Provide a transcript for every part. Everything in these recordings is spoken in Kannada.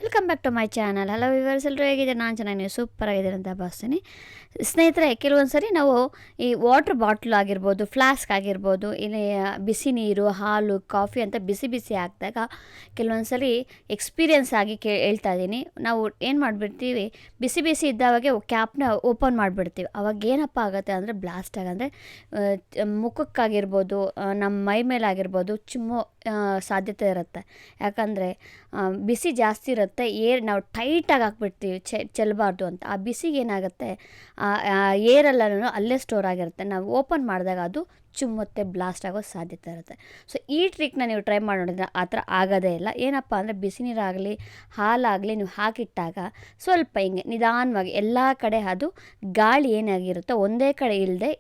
Welcome back to my channel. Hello viewers, ಎಲ್ಲರೂ ಹೇಗಿದ್ದಾರೆ? ನಾನು ಚೆನ್ನಾಗಿ, ನೀವು ಸೂಪರ್ ಆಗಿದ್ದೀರಿ ಅಂತ ಭಾವಿಸ್ತೀನಿ. ಸ್ನೇಹಿತರೆ, ಕೆಲವೊಂದು ಸರಿ ನಾವು ಈ ವಾಟ್ರ್ ಬಾಟ್ಲ್ ಆಗಿರ್ಬೋದು, ಫ್ಲಾಸ್ಕ್ ಆಗಿರ್ಬೋದು, ಇಲ್ಲಿ ಬಿಸಿ ನೀರು, ಹಾಲು, ಕಾಫಿ ಅಂತ ಬಿಸಿ ಬಿಸಿ ಹಾಕಿದಾಗ ಕೆಲವೊಂದು ಸರಿ ಎಕ್ಸ್ಪೀರಿಯನ್ಸ್ ಆಗಿ ಹೇಳ್ತಾ ಇದ್ದೀನಿ, ನಾವು ಏನು ಮಾಡಿಬಿಡ್ತೀವಿ, ಬಿಸಿ ಬಿಸಿ ಇದ್ದಾವಾಗೆ ಕ್ಯಾಪ್ನ ಓಪನ್ ಮಾಡಿಬಿಡ್ತೀವಿ. ಅವಾಗ ಏನಪ್ಪ ಆಗುತ್ತೆ ಅಂದರೆ ಬ್ಲಾಸ್ಟ್ ಆಗಂದರೆ ಮುಖಕ್ಕಾಗಿರ್ಬೋದು, ನಮ್ಮ ಮೈ ಮೇಲಾಗಿರ್ಬೋದು ಚಿಮ್ಮೋ ಸಾಧ್ಯತೆ ಇರುತ್ತೆ. ಯಾಕಂದರೆ ಬಿಸಿ ಜಾಸ್ತಿ ಇರುತ್ತೆ, ನಾವು ಟೈಟಾಗಿ ಹಾಕ್ಬಿಡ್ತೀವಿ ಚೆಲ್ಲಬಾರ್ದು ಅಂತ. ಆ ಬಿಸಿಗೆ ಏನಾಗುತ್ತೆ, ಏರೆಲ್ಲನೂ ಅಲ್ಲೇ ಸ್ಟೋರ್ ಆಗಿರುತ್ತೆ. ನಾವು ಓಪನ್ ಮಾಡಿದಾಗ ಅದು ಚುಮ್ಮುತ್ತೆ, ಬ್ಲಾಸ್ಟ್ ಆಗೋ ಸಾಧ್ಯತೆ ಇರುತ್ತೆ. ಸೊ ಈ ಟ್ರಿಕ್ನ ನೀವು ಟ್ರೈ ಮಾಡಿ ನೋಡಿದ್ರೆ ಆ ಥರ ಆಗೋದೇ ಇಲ್ಲ. ಏನಪ್ಪ ಅಂದರೆ ಬಿಸಿ ನೀರಾಗಲಿ ಹಾಲಾಗಲಿ ನೀವು ಹಾಕಿಟ್ಟಾಗ ಸ್ವಲ್ಪ ಹಿಂಗೆ ನಿಧಾನವಾಗಿ ಎಲ್ಲ ಕಡೆ ಅದು ಗಾಳಿ ಏನಾಗಿರುತ್ತೋ ಒಂದೇ ಕಡೆ ಇಲ್ಲದೆ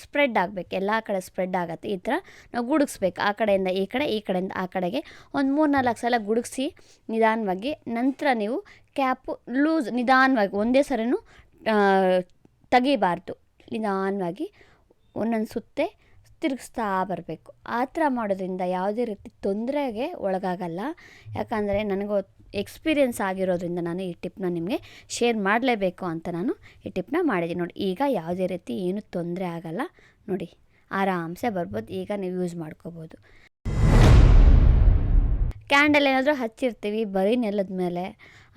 ಸ್ಪ್ರೆಡ್ ಆಗಬೇಕು, ಎಲ್ಲ ಕಡೆ ಸ್ಪ್ರೆಡ್ ಆಗುತ್ತೆ. ಈ ಥರ ನಾವು ಗುಡುಗಿಸ್ಬೇಕು, ಆ ಕಡೆಯಿಂದ ಈ ಕಡೆ, ಈ ಕಡೆಯಿಂದ ಆ ಕಡೆಗೆ ಒಂದು 3-4 ಸಲ ಗುಡುಗಿಸಿ ನಿಧಾನವಾಗಿ. ನಂತರ ನೀವು ಕ್ಯಾಪು ಲೂಸ್ ನಿಧಾನವಾಗಿ ಒಂದೇ ಸರಿನೂ ತೆಗಿಬಾರ್ದು, ನಿಧಾನವಾಗಿ ಒಂದೊಂದು ಸುತ್ತೆ ತಿರುಗಿಸ್ತಾ ಬರಬೇಕು. ಆ ಥರ ಮಾಡೋದ್ರಿಂದ ಯಾವುದೇ ರೀತಿ ತೊಂದರೆಗೆ ಒಳಗಾಗಲ್ಲ. ಯಾಕಂದರೆ ನನಗೂ ಎಕ್ಸ್ಪೀರಿಯೆನ್ಸ್ ಆಗಿರೋದ್ರಿಂದ ನಾನು ಈ ಟಿಪ್ನ ನಿಮಗೆ ಶೇರ್ ಮಾಡಲೇಬೇಕು ಅಂತ ನಾನು ಈ ಟಿಪ್ನ ಮಾಡಿದ್ದೀನಿ. ನೋಡಿ, ಈಗ ಯಾವುದೇ ರೀತಿ ಏನು ತೊಂದರೆ ಆಗಲ್ಲ. ನೋಡಿ, ಆರಾಮ್ಸೆ ಬರ್ಬೋದು. ಈಗ ನೀವು ಯೂಸ್ ಮಾಡ್ಕೋಬೋದು. ಕ್ಯಾಂಡಲ್ ಏನಾದರೂ ಹಚ್ಚಿರ್ತೀವಿ ಬರೀ ನೆಲದ ಮೇಲೆ,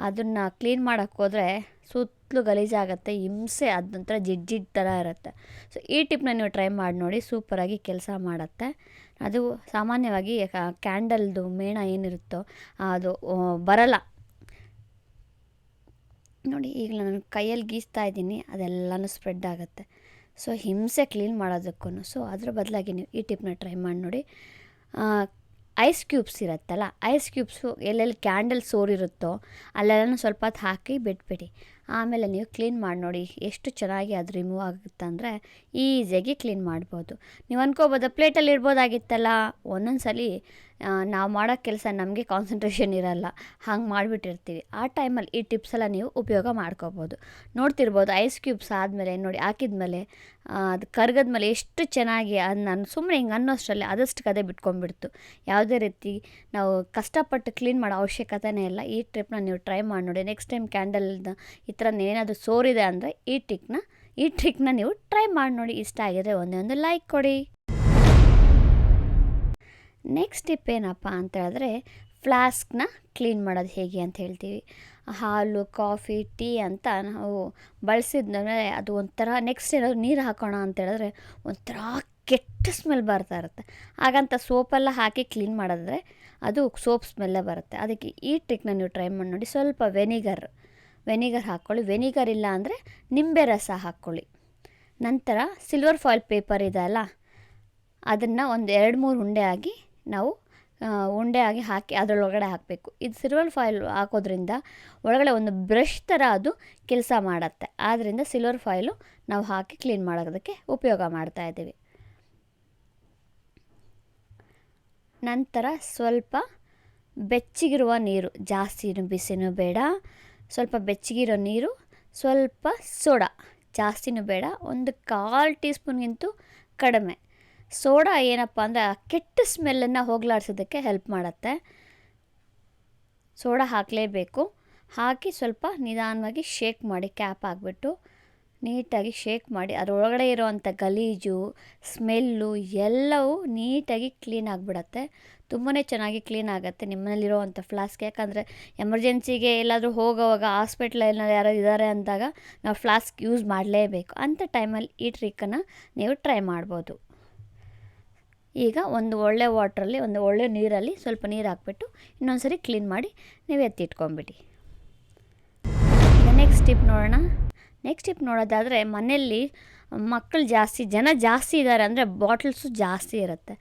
ಅದನ್ನು ಕ್ಲೀನ್ ಮಾಡೋಕ್ಕೆ ಹೋದರೆ ಸುತ್ತಲೂ ಗಲೀಜಾಗುತ್ತೆ, ಹಿಂಸೆ, ಅದೊಂಥರ ಜಿಡ್ಜಿಡ್ ಥರ ಇರುತ್ತೆ. ಸೊ ಈ ಟಿಪ್ನ ನೀವು ಟ್ರೈ ಮಾಡಿ ನೋಡಿ, ಸೂಪರಾಗಿ ಕೆಲಸ ಮಾಡುತ್ತೆ. ಅದು ಸಾಮಾನ್ಯವಾಗಿ ಕ್ಯಾಂಡಲ್ದು ಮೇಣ ಏನಿರುತ್ತೋ ಅದು ಬರಲ್ಲ. ನೋಡಿ, ಈಗ ನಾನು ಕೈಯಲ್ಲಿ ಗೀಸ್ತಾ ಇದ್ದೀನಿ, ಅದೆಲ್ಲನೂ ಸ್ಪ್ರೆಡ್ ಆಗುತ್ತೆ. ಸೊ ಹಿಂಸೆ ಕ್ಲೀನ್ ಮಾಡೋದಕ್ಕೂ. ಸೊ ಅದ್ರ ಬದಲಾಗಿ ನೀವು ಈ ಟಿಪ್ನ ಟ್ರೈ ಮಾಡಿ ನೋಡಿ. ಐಸ್ ಕ್ಯೂಬ್ಸ್ ಇರುತ್ತಲ್ಲ, ಐಸ್ ಕ್ಯೂಬ್ಸು ಎಲ್ಲೆಲ್ಲಿ ಕ್ಯಾಂಡಲ್ ಸೋರಿರುತ್ತೋ ಅಲ್ಲೆಲ್ಲನೂ ಸ್ವಲ್ಪ ಹೊತ್ತು ಹಾಕಿ ಬಿಟ್ಬಿಡಿ. ಆಮೇಲೆ ನೀವು ಕ್ಲೀನ್ ಮಾಡಿ ನೋಡಿ, ಎಷ್ಟು ಚೆನ್ನಾಗಿ ಅದು ರಿಮೂವ್ ಆಗುತ್ತೆ ಅಂದರೆ ಈಸಿಯಾಗಿ ಕ್ಲೀನ್ ಮಾಡ್ಬೋದು. ನೀವು ಅನ್ಕೋಬೋದು ಪ್ಲೇಟಲ್ಲಿ ಇಡ್ಬೋದಾಗಿತ್ತಲ್ಲ. ಒಂದೊಂದು ಸಲ ನಾವು ಮಾಡೋ ಕೆಲಸ ನಮಗೆ ಕಾನ್ಸಂಟ್ರೇಷನ್ ಇರೋಲ್ಲ, ಹಂಗೆ ಮಾಡಿಬಿಟ್ಟಿರ್ತೀವಿ. ಆ ಟೈಮಲ್ಲಿ ಈ ಟಿಪ್ಸೆಲ್ಲ ನೀವು ಉಪಯೋಗ ಮಾಡ್ಕೋಬೋದು. ನೋಡ್ತಿರ್ಬೋದು, ಐಸ್ ಕ್ಯೂಬ್ಸ್ ಆದಮೇಲೆ ನೋಡಿ ಹಾಕಿದ್ಮೇಲೆ ಅದು ಕರ್ಗದ್ಮೇಲೆ ಎಷ್ಟು ಚೆನ್ನಾಗಿ ಅದು ನಾನು ಸುಮ್ಮನೆ ಹಿಂಗೆ ಅನ್ನೋಷ್ಟರಲ್ಲಿ ಅದಷ್ಟು ಕದೆ ಬಿಟ್ಕೊಂಡ್ಬಿಡ್ತು. ಯಾವುದೇ ರೀತಿ ನಾವು ಕಷ್ಟಪಟ್ಟು ಕ್ಲೀನ್ ಮಾಡೋ ಅವಶ್ಯಕತೆನೇ ಇಲ್ಲ. ಈ ಟ್ರಿಪ್ನ ನೀವು ಟ್ರೈ ಮಾಡಿ ನೋಡಿ. ನೆಕ್ಸ್ಟ್ ಟೈಮ್ ಕ್ಯಾಂಡಲ್ದ ಈ ಥರ ಏನಾದರೂ ಸೋರಿದೆ ಅಂದರೆ ಈ ಟ್ರಿಕ್ನ ನೀವು ಟ್ರೈ ಮಾಡಿ ನೋಡಿ. ಇಷ್ಟ ಆಗಿದ್ರೆ ಒಂದೇ ಒಂದು ಲೈಕ್ ಕೊಡಿ. ನೆಕ್ಸ್ಟ್ ಟಿಪ್ ಏನಪ್ಪ ಅಂತ ಹೇಳಿದ್ರೆ, ಫ್ಲಾಸ್ಕ್ನ ಕ್ಲೀನ್ ಮಾಡೋದು ಹೇಗೆ ಅಂತ ಹೇಳ್ತೀವಿ. ಹಾಲು, ಕಾಫಿ, ಟೀ ಅಂತ ನಾವು ಬಳಸಿದ್ಮೇಲೆ ಅದು ಒಂಥರ ನೆಕ್ಸ್ಟ್ ಏನಾದರೂ ನೀರು ಹಾಕೋಣ ಅಂತ ಹೇಳಿದ್ರೆ ಒಂಥರ ಕೆಟ್ಟ ಸ್ಮೆಲ್ ಬರ್ತಾ ಇರುತ್ತೆ. ಹಾಗಂತ ಸೋಪೆಲ್ಲ ಹಾಕಿ ಕ್ಲೀನ್ ಮಾಡಿದ್ರೆ ಅದು ಸೋಪ್ ಸ್ಮೆಲ್ಲೇ ಬರುತ್ತೆ. ಅದಕ್ಕೆ ಈ ಟ್ರಿಕ್ನ ನೀವು ಟ್ರೈ ಮಾಡಿ ನೋಡಿ. ಸ್ವಲ್ಪ ವೆನಿಗರ್ ಹಾಕ್ಕೊಳ್ಳಿ. ವೆನಿಗರ್ ಇಲ್ಲ ಅಂದರೆ ನಿಂಬೆ ರಸ ಹಾಕ್ಕೊಳ್ಳಿ. ನಂತರ ಸಿಲ್ವರ್ ಫಾಯಿಲ್ ಪೇಪರ್ ಇದೆ ಅಲ್ಲ, ಅದನ್ನು ಒಂದು 2-3 ಉಂಡೆ ಆಗಿ ಹಾಕಿ ಅದರೊಳಗಡೆ ಹಾಕಬೇಕು. ಇದು ಸಿಲ್ವರ್ ಫಾಯಿಲ್ ಹಾಕೋದ್ರಿಂದ ಒಳಗಡೆ ಒಂದು ಬ್ರಷ್ ಥರ ಅದು ಕೆಲಸ ಮಾಡುತ್ತೆ. ಆದ್ದರಿಂದ ಸಿಲ್ವರ್ ಫಾಯಿಲು ನಾವು ಹಾಕಿ ಕ್ಲೀನ್ ಮಾಡೋದಕ್ಕೆ ಉಪಯೋಗ ಮಾಡ್ತಾಯಿದ್ದೀವಿ. ನಂತರ ಸ್ವಲ್ಪ ಬೆಚ್ಚಗಿರುವ ನೀರು, ಜಾಸ್ತಿನೂ ಬಿಸಿನೂ ಬೇಡ, ಸ್ವಲ್ಪ ಬೆಚ್ಚಗಿರೋ ನೀರು, ಸ್ವಲ್ಪ ಸೋಡಾ, ಜಾಸ್ತಿನೂ ಬೇಡ, ಒಂದು 1/4 ಟೀ ಸ್ಪೂನ್ಗಿಂತೂ ಕಡಿಮೆ. ಸೋಡಾ ಏನಪ್ಪ ಅಂದರೆ ಆ ಕೆಟ್ಟ ಸ್ಮೆಲ್ಲನ್ನು ಹೋಗಲಾಡಿಸೋದಕ್ಕೆ ಹೆಲ್ಪ್ ಮಾಡುತ್ತೆ. ಸೋಡಾ ಹಾಕಲೇಬೇಕು. ಹಾಕಿ ಸ್ವಲ್ಪ ನಿಧಾನವಾಗಿ ಶೇಕ್ ಮಾಡಿ, ಕ್ಯಾಪ್ ಹಾಕ್ಬಿಟ್ಟು ನೀಟಾಗಿ ಶೇಕ್ ಮಾಡಿ ಅದರೊಳಗಡೆ ಇರೋವಂಥ ಗಲೀಜು, ಸ್ಮೆಲ್ಲು ಎಲ್ಲವೂ ನೀಟಾಗಿ ಕ್ಲೀನ್ ಆಗಿಬಿಡತ್ತೆ. ತುಂಬಾ ಚೆನ್ನಾಗಿ ಕ್ಲೀನ್ ಆಗುತ್ತೆ ನಿಮ್ಮನೇಲಿರೋವಂಥ ಫ್ಲಾಸ್ಕ್. ಯಾಕಂದರೆ ಎಮರ್ಜೆನ್ಸಿಗೆ ಎಲ್ಲಾದರೂ ಹೋಗೋವಾಗ ಹಾಸ್ಪಿಟ್ಲಲ್ಲಿ ಯಾರೋ ಇದ್ದಾರೆ ಅಂದಾಗ ನಾವು ಫ್ಲಾಸ್ಕ್ ಯೂಸ್ ಮಾಡಲೇಬೇಕು. ಅಂಥ ಟೈಮಲ್ಲಿ ಈ ಟ್ರಿಕ್ಕನ್ನು ನೀವು ಟ್ರೈ ಮಾಡ್ಬೋದು. ಈಗ ಒಂದು ಒಳ್ಳೆ ವಾಟ್ರಲ್ಲಿ, ಒಂದು ಒಳ್ಳೆ ನೀರಲ್ಲಿ ಸ್ವಲ್ಪ ನೀರು ಹಾಕ್ಬಿಟ್ಟು ಇನ್ನೊಂದು ಸರಿ ಕ್ಲೀನ್ ಮಾಡಿ ನೀವು ಎತ್ತಿಟ್ಕೊಂಬಿಡಿ. ಈಗ ನೆಕ್ಸ್ಟ್ ಟಿಪ್ ನೋಡೋದಾದರೆ, ಮನೆಯಲ್ಲಿ ಮಕ್ಕಳು ಜನ ಜಾಸ್ತಿ ಇದ್ದಾರೆ ಅಂದರೆ ಬಾಟಲ್ಸು ಜಾಸ್ತಿ ಇರುತ್ತೆ.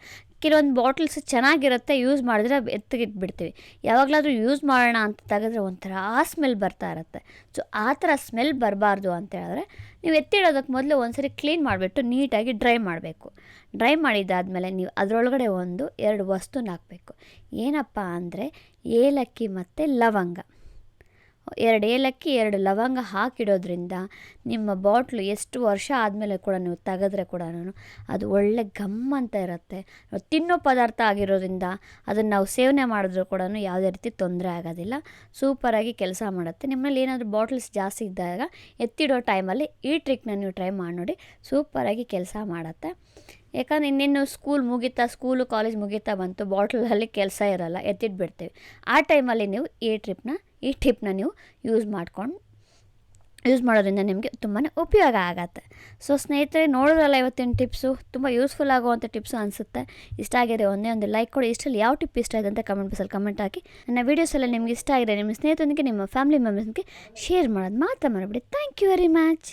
ಕೆಲವೊಂದು ಬಾಟಲ್ಸ್ ಚೆನ್ನಾಗಿರುತ್ತೆ, ಯೂಸ್ ಮಾಡಿದ್ರೆ ಎತ್ತಿಗಿಟ್ಬಿಡ್ತೀವಿ. ಯಾವಾಗಲಾದರೂ ಯೂಸ್ ಮಾಡೋಣ ಅಂತ ತೆಗೆದ್ರೆ ಒಂಥರ ಸ್ಮೆಲ್ ಬರ್ತಾ ಇರುತ್ತೆ. ಸೊ ಆ ಥರ ಸ್ಮೆಲ್ ಬರಬಾರ್ದು ಅಂತ ಹೇಳಿದ್ರೆ ನೀವು ಎತ್ತಿಡೋದಕ್ಕೆ ಮೊದಲು ಒಂದು ಸರಿ ಕ್ಲೀನ್ ಮಾಡಿಬಿಟ್ಟು ನೀಟಾಗಿ ಡ್ರೈ ಮಾಡಬೇಕು. ಡ್ರೈ ಮಾಡಿದ್ದಾದಮೇಲೆ ನೀವು ಅದರೊಳಗಡೆ 1-2 ವಸ್ತುನ ಹಾಕಬೇಕು. ಏನಪ್ಪ ಅಂದರೆ ಏಲಕ್ಕಿ ಮತ್ತು ಲವಂಗ. 2 ಏಲಕ್ಕಿ 2 ಲವಂಗ ಹಾಕಿಡೋದ್ರಿಂದ ನಿಮ್ಮ ಬಾಟ್ಲು ಎಷ್ಟು ವರ್ಷ ಆದಮೇಲೆ ಕೂಡ ನೀವು ತೆಗೆದ್ರೆ ಕೂಡ ಅದು ಒಳ್ಳೆ ಘಮ್ ಅಂತ ಇರುತ್ತೆ. ತಿನ್ನೋ ಪದಾರ್ಥ ಆಗಿರೋದ್ರಿಂದ ಅದನ್ನು ನಾವು ಸೇವನೆ ಮಾಡಿದ್ರೂ ಕೂಡ ಯಾವುದೇ ರೀತಿ ತೊಂದರೆ ಆಗೋದಿಲ್ಲ. ಸೂಪರಾಗಿ ಕೆಲಸ ಮಾಡುತ್ತೆ. ನಿಮ್ಮಲ್ಲಿ ಏನಾದರೂ ಬಾಟ್ಲ್ಸ್ ಜಾಸ್ತಿ ಇದ್ದಾಗ ಎತ್ತಿಡೋ ಟೈಮಲ್ಲಿ ಈ ಟ್ರಿಕ್ನ ನೀವು ಟ್ರೈ ಮಾಡಿ ನೋಡಿ, ಸೂಪರಾಗಿ ಕೆಲಸ ಮಾಡುತ್ತೆ. ಯಾಕಂದರೆ ಇನ್ನೇನು ಸ್ಕೂಲು ಕಾಲೇಜ್ ಮುಗೀತಾ ಬಂತು, ಬಾಟ್ಲಲ್ಲಿ ಕೆಲಸ ಇರೋಲ್ಲ, ಎತ್ತಿಟ್ಬಿಡ್ತೀವಿ. ಆ ಟೈಮಲ್ಲಿ ನೀವು ಈ ಟಿಪ್ನ ನೀವು ಯೂಸ್ ಮಾಡೋದ್ರಿಂದ ನಿಮಗೆ ತುಂಬಾ ಉಪಯೋಗ ಆಗುತ್ತೆ. ಸೊ ಸ್ನೇಹಿತರೆ, ನೋಡೋದ್ರಲ್ಲ ಇವತ್ತಿನ ಟಿಪ್ಸು, ತುಂಬ ಯೂಸ್ಫುಲ್ ಆಗುವಂಥ ಟಿಪ್ಸು ಅನಿಸುತ್ತೆ. ಇಷ್ಟ ಆಗಿದೆ ಒಂದೇ ಒಂದು ಲೈಕ್ ಕೊಡಿ. ಇಷ್ಟರಲ್ಲಿ ಯಾವ ಟಿಪ್ ಇಷ್ಟ ಇದೆ ಅಂತ ಕಮೆಂಟ್ ಬಾಕ್ಸಲ್ಲಿ ಕಮೆಂಟ್ ಹಾಕಿ. ನನ್ನ ವೀಡಿಯೋಸ್ ಎಲ್ಲ ನಿಮ್ಗೆ ಇಷ್ಟ ಆಗಿದೆ ನಿಮ್ಮ ಸ್ನೇಹಿತರೊಂದಿಗೆ, ನಿಮ್ಮ ಫ್ಯಾಮಿಲಿ ಮೆಂಬರ್ಸ್ಗೆ ಶೇರ್ ಮಾಡೋದು ಮಾತ್ರ ಮಾಡಬೇಡಿ. Thank you very much.